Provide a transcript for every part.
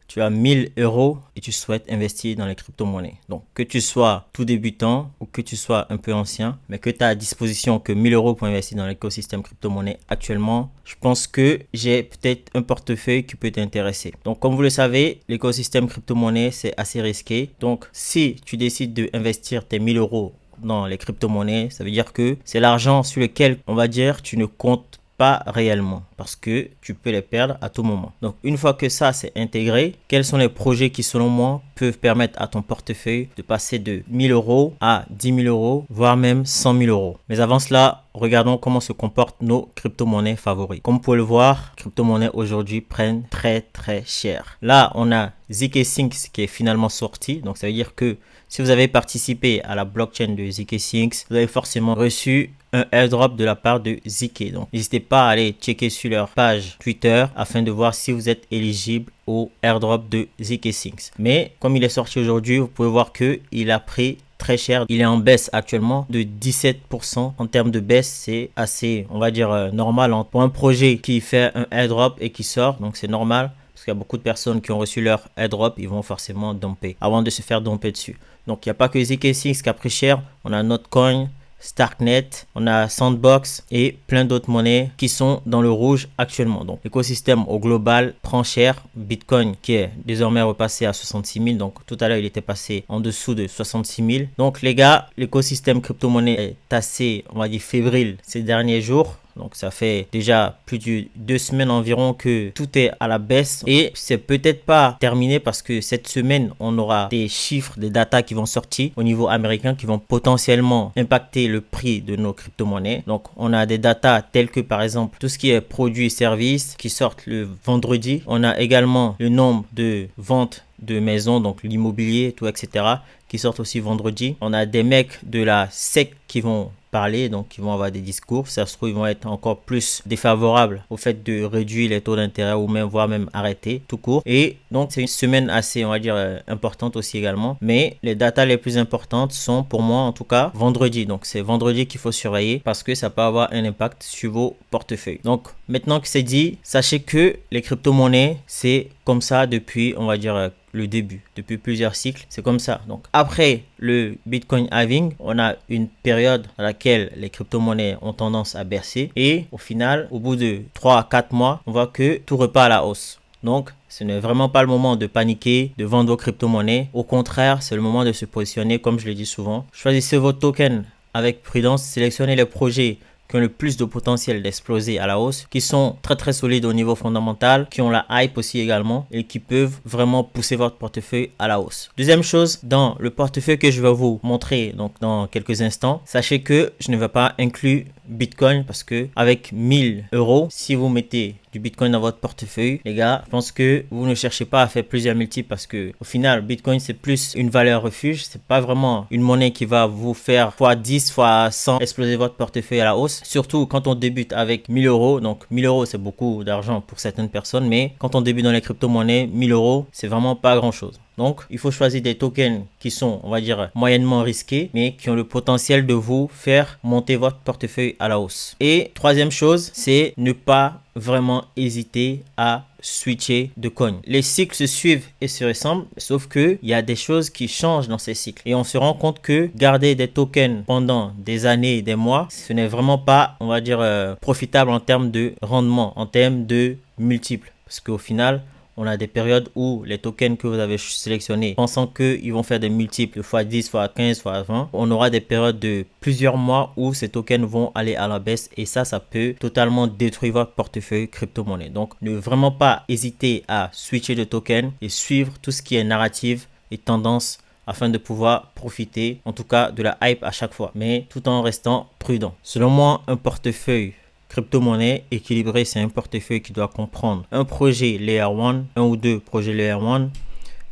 tu as 1000 euros et tu souhaites investir dans les crypto-monnaies. Donc, que tu sois tout débutant ou que tu sois un peu ancien, mais que tu as à disposition que 1000 euros pour investir dans l'écosystème crypto-monnaie actuellement, je pense que j'ai peut-être un portefeuille qui peut t'intéresser. Donc, comme vous le savez, l'écosystème crypto-monnaie, c'est assez risqué. Donc, si tu décides d'investir tes 1000 euros dans les crypto-monnaies, ça veut dire que c'est l'argent sur lequel, on va dire, tu ne comptes pas réellement parce que tu peux les perdre à tout moment. Donc, une fois que ça c'est intégré, quels sont les projets qui, selon moi, peuvent permettre à ton portefeuille de passer de 1000 euros à 10 000 euros, voire même 100 000 euros. Mais avant cela, regardons comment se comportent nos crypto-monnaies favoris. Comme vous pouvez le voir, les crypto-monnaies aujourd'hui prennent très cher. Là, on a zk-SYNC qui est finalement sorti. Donc, ça veut dire que si vous avez participé à la blockchain de zk-SYNC, vous avez forcément reçu un airdrop de la part de ZK. Donc, n'hésitez pas à aller checker sur leur page Twitter afin de voir si vous êtes éligible au airdrop de zk-SYNC. Mais comme il est sorti aujourd'hui, vous pouvez voir que il a pris très cher. Il est en baisse actuellement de 17%. En termes de baisse, c'est assez, on va dire, normal pour un projet qui fait un airdrop et qui sort. Donc, c'est normal. Parce qu'il y a beaucoup de personnes qui ont reçu leur airdrop, ils vont forcément dumper avant de se faire dumper dessus. Donc, il n'y a pas que zk-SYNC qui a pris cher. On a Notcoin, Starknet, on a Sandbox et plein d'autres monnaies qui sont dans le rouge actuellement. Donc, l'écosystème au global prend cher. Bitcoin qui est désormais repassé à 66 000. Donc, tout à l'heure, il était passé en dessous de 66 000. Donc, les gars, l'écosystème crypto-monnaie est assez, on va dire, fébrile ces derniers jours. Donc, ça fait déjà plus de 2 semaines environ que tout est à la baisse. Et c'est peut-être pas terminé parce que cette semaine, on aura des chiffres, des datas qui vont sortir au niveau américain qui vont potentiellement impacter le prix de nos crypto-monnaies. Donc, on a des datas telles que, par exemple, tout ce qui est produits et services qui sortent le vendredi. On a également le nombre de ventes de maisons, donc l'immobilier, tout, etc., qui sortent aussi vendredi. On a des mecs de la SEC qui vont parler, donc ils vont avoir des discours. Ça se trouve, ils vont être encore plus défavorables au fait de réduire les taux d'intérêt ou même, voire même arrêter tout court. Et donc, c'est une semaine assez, on va dire, importante aussi également. Mais les datas les plus importantes sont pour moi, en tout cas, vendredi. Donc, c'est vendredi qu'il faut surveiller parce que ça peut avoir un impact sur vos portefeuilles. Donc, maintenant que c'est dit, sachez que les crypto-monnaies, c'est comme ça depuis, on va dire, le début, depuis plusieurs cycles, c'est comme ça. Donc, après le Bitcoin halving, on a une période dans laquelle les crypto-monnaies ont tendance à baisser et au final, au bout de 3 à 4 mois, on voit que tout repart à la hausse. Donc, ce n'est vraiment pas le moment de paniquer, de vendre vos crypto-monnaies. Au contraire, c'est le moment de se positionner, comme je le dis souvent. Choisissez vos tokens avec prudence, sélectionnez les projets qui ont le plus de potentiel d'exploser à la hausse, qui sont très solides au niveau fondamental, qui ont la hype aussi également et qui peuvent vraiment pousser votre portefeuille à la hausse. Deuxième chose, dans le portefeuille que je vais vous montrer donc dans quelques instants, sachez que je ne vais pas inclure Bitcoin parce que avec 1000 euros, si vous mettez du Bitcoin dans votre portefeuille, les gars, je pense que vous ne cherchez pas à faire plusieurs multiples parce que au final, Bitcoin c'est plus une valeur refuge, c'est pas vraiment une monnaie qui va vous faire fois 10, fois 100 exploser votre portefeuille à la hausse. Surtout quand on débute avec 1000 euros, donc 1000 euros c'est beaucoup d'argent pour certaines personnes, mais quand on débute dans les crypto-monnaies, 1000 euros c'est vraiment pas grand chose. Donc, il faut choisir des tokens qui sont, on va dire, moyennement risqués, mais qui ont le potentiel de vous faire monter votre portefeuille à la hausse. Et troisième chose, c'est ne pas vraiment hésiter à switcher de coin. Les cycles se suivent et se ressemblent, sauf que il y a des choses qui changent dans ces cycles. Et on se rend compte que garder des tokens pendant des années et des mois, ce n'est vraiment pas, on va dire, profitable en termes de rendement, en termes de multiples. Parce qu'au final, on a des périodes où les tokens que vous avez sélectionnés, pensant qu'ils vont faire des multiples fois 10, fois 15, fois 20, on aura des périodes de plusieurs mois où ces tokens vont aller à la baisse et ça peut totalement détruire votre portefeuille crypto-monnaie. Donc, ne vraiment pas hésiter à switcher de token et suivre tout ce qui est narrative et tendance afin de pouvoir profiter, en tout cas, de la hype à chaque fois, mais tout en restant prudent. Selon moi, un portefeuille crypto-monnaie équilibré, c'est un portefeuille qui doit comprendre un projet Layer 1, un ou deux projets Layer 1,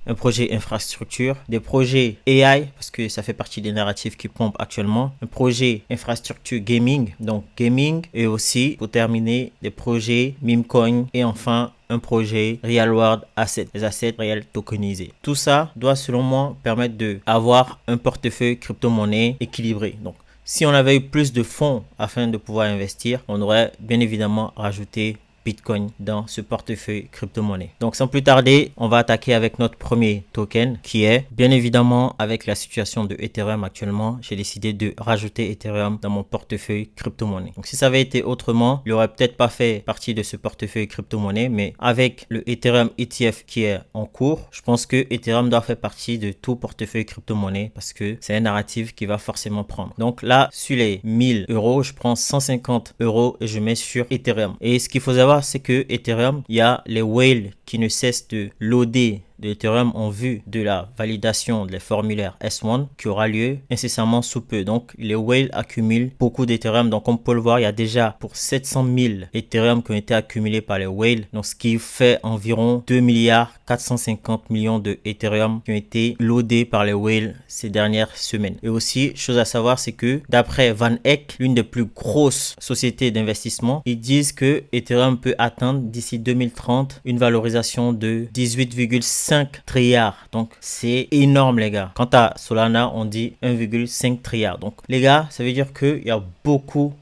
un projet infrastructure, des projets AI, parce que ça fait partie des narratifs qui pompent actuellement, un projet infrastructure gaming, donc gaming, et aussi, pour terminer, des projets meme coin, et enfin, un projet real world asset, des assets réels tokenisés. Tout ça doit, selon moi, permettre d'avoir un portefeuille crypto-monnaie équilibré. Donc, si on avait eu plus de fonds afin de pouvoir investir, on aurait bien évidemment rajouté Bitcoin dans ce portefeuille crypto-monnaie. Donc sans plus tarder, on va attaquer avec notre premier token qui est bien évidemment avec la situation de Ethereum actuellement, j'ai décidé de rajouter Ethereum dans mon portefeuille crypto-monnaie. Donc si ça avait été autrement, il aurait peut-être pas fait partie de ce portefeuille crypto-monnaie, mais avec le Ethereum ETF qui est en cours, je pense que Ethereum doit faire partie de tout portefeuille crypto-monnaie parce que c'est un narratif qui va forcément prendre. Donc là, sur les 1000 euros, je prends 150 euros et je mets sur Ethereum. Et ce qu'il faut savoir, c'est que Ethereum, il y a les whales qui ne cessent de loader de Ethereum en vue de la validation des formulaires S1 qui aura lieu incessamment sous peu. Donc, les whales accumulent beaucoup d'Ethereum. Donc, comme on peut le voir, il y a déjà pour 700 000 Ethereum qui ont été accumulés par les whales. Donc, ce qui fait environ 2 milliards 450 millions de Ethereum qui ont été loadés par les whales ces dernières semaines. Et aussi, chose à savoir, c'est que d'après Van Eck, l'une des plus grosses sociétés d'investissement, ils disent que Ethereum peut atteindre d'ici 2030 une valorisation de 18,5 trilliards. Donc, c'est énorme, les gars. Quant à Solana, on dit 1,5 trilliard. Donc, les gars, ça veut dire qu'il y a beaucoup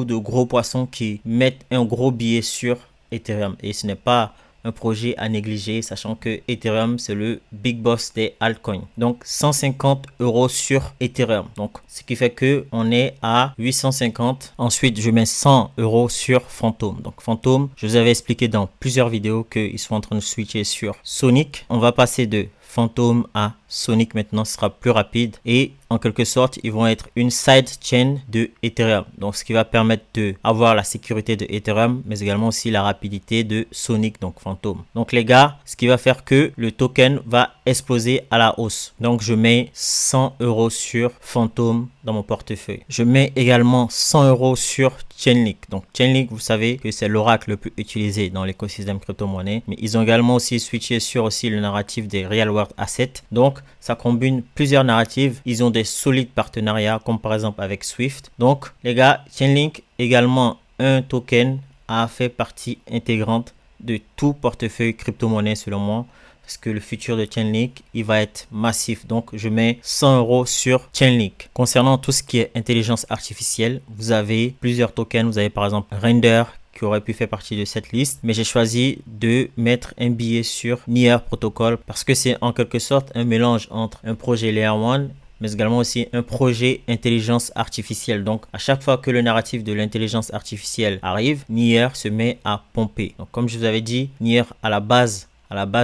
de gros poissons qui mettent un gros billet sur Ethereum. Et ce n'est pas un projet à négliger, sachant que Ethereum, c'est le big boss des altcoins. Donc, 150 euros sur Ethereum. Donc, ce qui fait que on est à 850. Ensuite, je mets 100 euros sur Phantom. Donc, Phantom, je vous avais expliqué dans plusieurs vidéos qu'ils sont en train de switcher sur Sonic. On va passer de Phantom à Sonic maintenant, ce sera plus rapide et en quelque sorte ils vont être une sidechain de Ethereum, donc ce qui va permettre de avoir la sécurité de Ethereum mais également aussi la rapidité de Sonic, donc Phantom. Donc les gars, ce qui va faire que le token va exploser à la hausse. Donc je mets 100 euros sur Phantom dans mon portefeuille. Je mets également 100 euros sur Chainlink. Donc Chainlink, vous savez que c'est l'oracle le plus utilisé dans l'écosystème crypto-monnaie, mais ils ont également aussi switché sur aussi le narratif des real world assets. Donc ça combine plusieurs narratives. Ils ont des solides partenariats comme par exemple avec Swift. Donc les gars, Chainlink également un token a fait partie intégrante de tout portefeuille crypto-monnaie selon moi. Parce que le futur de Chainlink, il va être massif. Donc, je mets 100 euros sur Chainlink. Concernant tout ce qui est intelligence artificielle, vous avez plusieurs tokens. Vous avez par exemple Render qui aurait pu faire partie de cette liste. Mais j'ai choisi de mettre un billet sur Near Protocol parce que c'est en quelque sorte un mélange entre un projet Layer 1 mais également aussi un projet intelligence artificielle. Donc, à chaque fois que le narratif de l'intelligence artificielle arrive, Near se met à pomper. Donc, comme je vous avais dit, Near à la base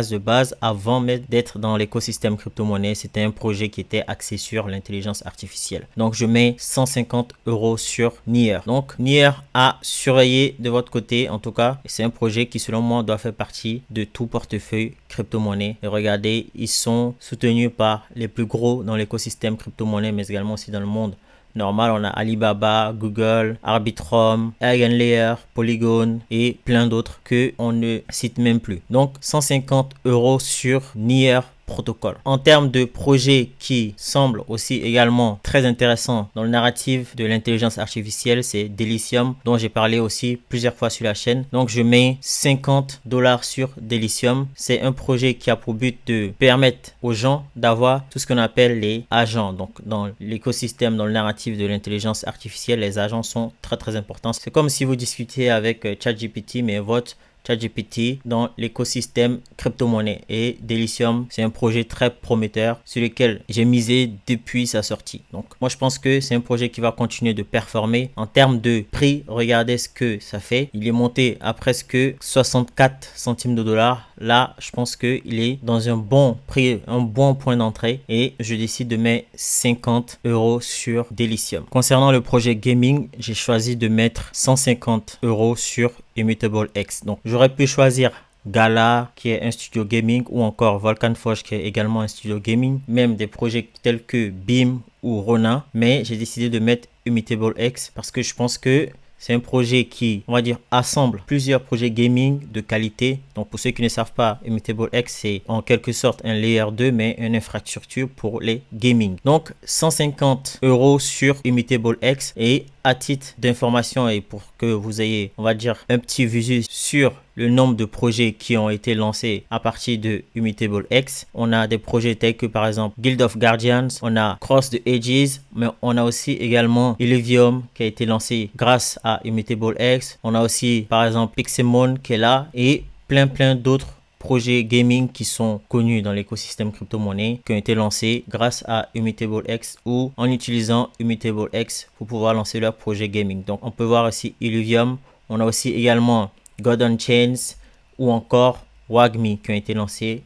de base, avant même d'être dans l'écosystème crypto-monnaie, c'était un projet qui était axé sur l'intelligence artificielle. Donc, je mets 150 euros sur Near. Donc, Near à surveiller de votre côté, en tout cas. C'est un projet qui, selon moi, doit faire partie de tout portefeuille crypto-monnaie. Et regardez, ils sont soutenus par les plus gros dans l'écosystème crypto-monnaie, mais également aussi dans le monde normal. On a Alibaba, Google, Arbitrum, Eigenlayer, Polygon et plein d'autres que on ne cite même plus. Donc 150 euros sur Near Protocol. En termes de projets qui semblent aussi également très intéressants dans le narratif de l'intelligence artificielle, c'est Delicium dont j'ai parlé aussi plusieurs fois sur la chaîne. Donc je mets 50 $ sur Delicium. C'est un projet qui a pour but de permettre aux gens d'avoir tout ce qu'on appelle les agents. Donc dans l'écosystème, dans le narratif de l'intelligence artificielle, les agents sont très importants. C'est comme si vous discutiez avec ChatGPT, mais votre ChatGPT dans l'écosystème crypto-monnaie. Et Delicium, c'est un projet très prometteur sur lequel j'ai misé depuis sa sortie. Donc moi je pense que c'est un projet qui va continuer de performer. En termes de prix, regardez ce que ça fait. Il est monté à presque 64 centimes de dollars. Là, je pense qu'il est dans un bon prix, un bon point d'entrée. Et je décide de mettre 50 euros sur Delicium. Concernant le projet gaming, j'ai choisi de mettre 150 euros sur Immutable X. Donc j'aurais pu choisir Gala qui est un studio gaming ou encore Volcan Forge qui est également un studio gaming, même des projets tels que Beam ou Rona, mais j'ai décidé de mettre Immutable X parce que je pense que c'est un projet qui, on va dire, assemble plusieurs projets gaming de qualité. Donc, pour ceux qui ne savent pas, Immutable X, c'est en quelque sorte un Layer 2, mais une infrastructure pour les gaming. Donc, 150 euros sur Immutable X. Et à titre d'information et pour que vous ayez, on va dire, un petit visu sur le nombre de projets qui ont été lancés à partir de Immutable X. On a des projets tels que par exemple Guild of Guardians, on a Cross the Ages, mais on a aussi également Illuvium qui a été lancé grâce à Immutable X. On a aussi par exemple Pixelmon qui est là et plein d'autres projets gaming qui sont connus dans l'écosystème crypto-monnaie qui ont été lancés grâce à Immutable X ou en utilisant Immutable X pour pouvoir lancer leur projet gaming. Donc on peut voir aussi Illuvium, on a aussi également God on Chains ou encore Wagmi qui ont été lancés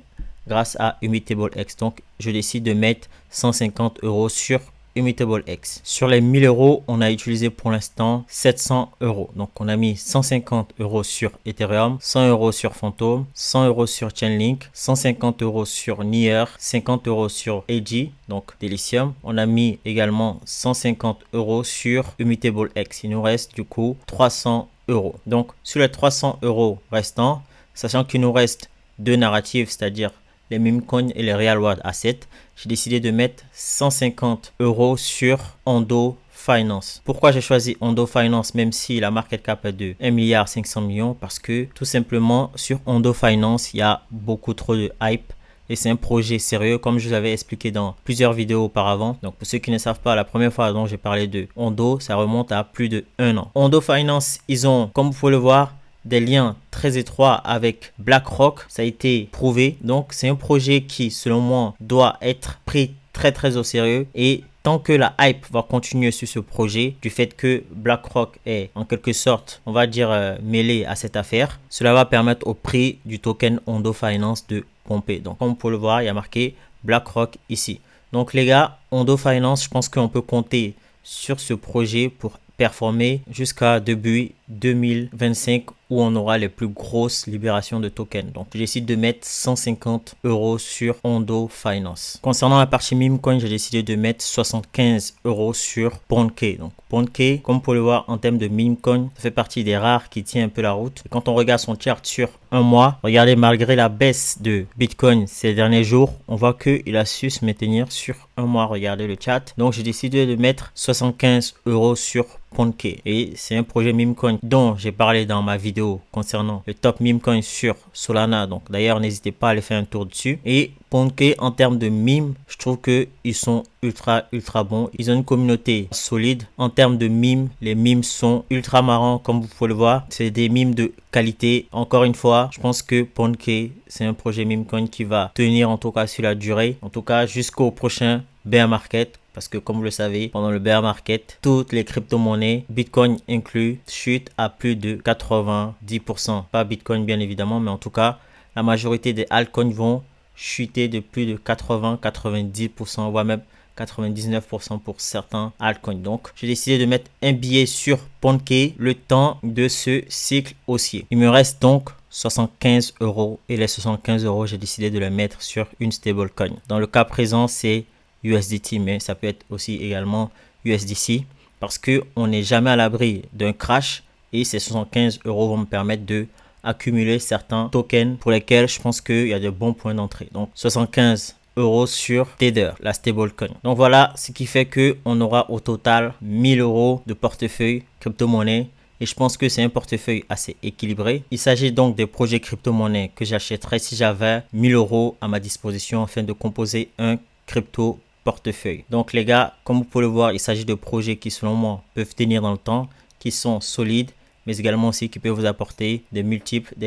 grâce à Immutable X. Donc je décide de mettre 150 € sur Immutable X. Sur les 1000 €, on a utilisé pour l'instant 700 €. Donc on a mis 150 € sur Ethereum, 100 € sur Phantom, 100 € sur Chainlink, 150 € sur Near, 50 € sur AG, donc Delicium. On a mis également 150 € sur Immutable X. Il nous reste du coup 300 €. Donc sur les 300 € restants, sachant qu'il nous reste deux narratifs, c'est-à-dire les meme coins et les real world assets, j'ai décidé de mettre 150 € sur Ondo Finance. Pourquoi j'ai choisi Ondo Finance même si la market cap est de 1,5 milliard? Parce que tout simplement sur Ondo Finance, il y a beaucoup trop de hype et c'est un projet sérieux comme je vous avais expliqué dans plusieurs vidéos auparavant. Donc pour ceux qui ne savent pas, la première fois dont j'ai parlé de Ondo, ça remonte à plus de 1 an. Ondo Finance, ils ont, comme vous pouvez le voir, des liens très étroits avec BlackRock, ça a été prouvé. Donc c'est un projet qui selon moi doit être pris très au sérieux et tant que la hype va continuer sur ce projet, du fait que BlackRock est en quelque sorte, on va dire, mêlé à cette affaire, cela va permettre au prix du token Ondo Finance de pomper. Donc comme vous pouvez le voir, il y a marqué BlackRock ici. Donc les gars, Ondo Finance, je pense qu'on peut compter sur ce projet pour performer jusqu'à début 2025 où on aura les plus grosses libérations de tokens. Donc je décide de mettre 150 € sur Ondo Finance. Concernant la partie meme coin, j'ai décidé de mettre 75 € sur PondK. Donc PondK, comme vous pouvez le voir en termes de meme coin, ça fait partie des rares qui tient un peu la route. Et quand on regarde son chart sur un mois, regardez, malgré la baisse de Bitcoin ces derniers jours, on voit qu'il a su se maintenir sur un mois. Regardez le chat. Donc j'ai décidé de mettre 75 € sur PondK. Et c'est un projet meme coin dont j'ai parlé dans ma vidéo concernant le top meme coin sur Solana. Donc d'ailleurs, n'hésitez pas à aller faire un tour dessus. Et PondK, en termes de meme, je trouve que ils sont ultra bons. Ils ont une communauté solide. En termes de meme, les memes sont ultra marrants comme vous pouvez le voir. C'est des memes de qualité. Encore une fois, je pense que PondK, c'est un projet meme coin qui va tenir en tout cas sur la durée. En tout cas, jusqu'au prochain bear market. Parce que comme vous le savez, pendant le bear market, toutes les crypto-monnaies, Bitcoin inclus, chutent à plus de 90%. Pas Bitcoin bien évidemment, mais en tout cas, la majorité des altcoins vont chuter de plus de 80-90%, voire même 99% pour certains altcoins. Donc, j'ai décidé de mettre un billet sur PondK le temps de ce cycle haussier. Il me reste donc 75 € et les 75 €, j'ai décidé de les mettre sur une stablecoin. Dans le cas présent, c'est USDT, mais ça peut être aussi également USDC parce que on n'est jamais à l'abri d'un crash et ces 75 € vont me permettre de accumuler certains tokens pour lesquels je pense qu'il y a de bons points d'entrée. Donc 75 € sur Tether, la stablecoin. Donc voilà ce qui fait que on aura au total 1000 € de portefeuille crypto-monnaie. Et je pense que c'est un portefeuille assez équilibré. Il s'agit donc des projets crypto-monnaie que j'achèterais si j'avais 1000 € à ma disposition afin de composer un crypto portefeuille. Donc les gars, comme vous pouvez le voir, il s'agit de projets qui selon moi peuvent tenir dans le temps, qui sont solides, mais également aussi qui peuvent vous apporter des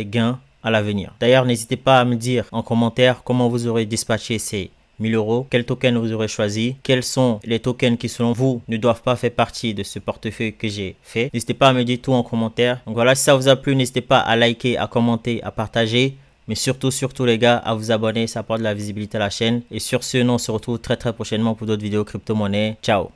gains à l'avenir. D'ailleurs, n'hésitez pas à me dire en commentaire comment vous aurez dispatché ces 1000 €, quel token vous aurez choisi, quels sont les tokens qui selon vous ne doivent pas faire partie de ce portefeuille que j'ai fait. N'hésitez pas à me dire tout en commentaire. Donc voilà, si ça vous a plu, n'hésitez pas à liker, à commenter, à partager. Mais surtout les gars, à vous abonner, ça apporte de la visibilité à la chaîne. Et sur ce, on se retrouve très prochainement pour d'autres vidéos crypto-monnaie. Ciao!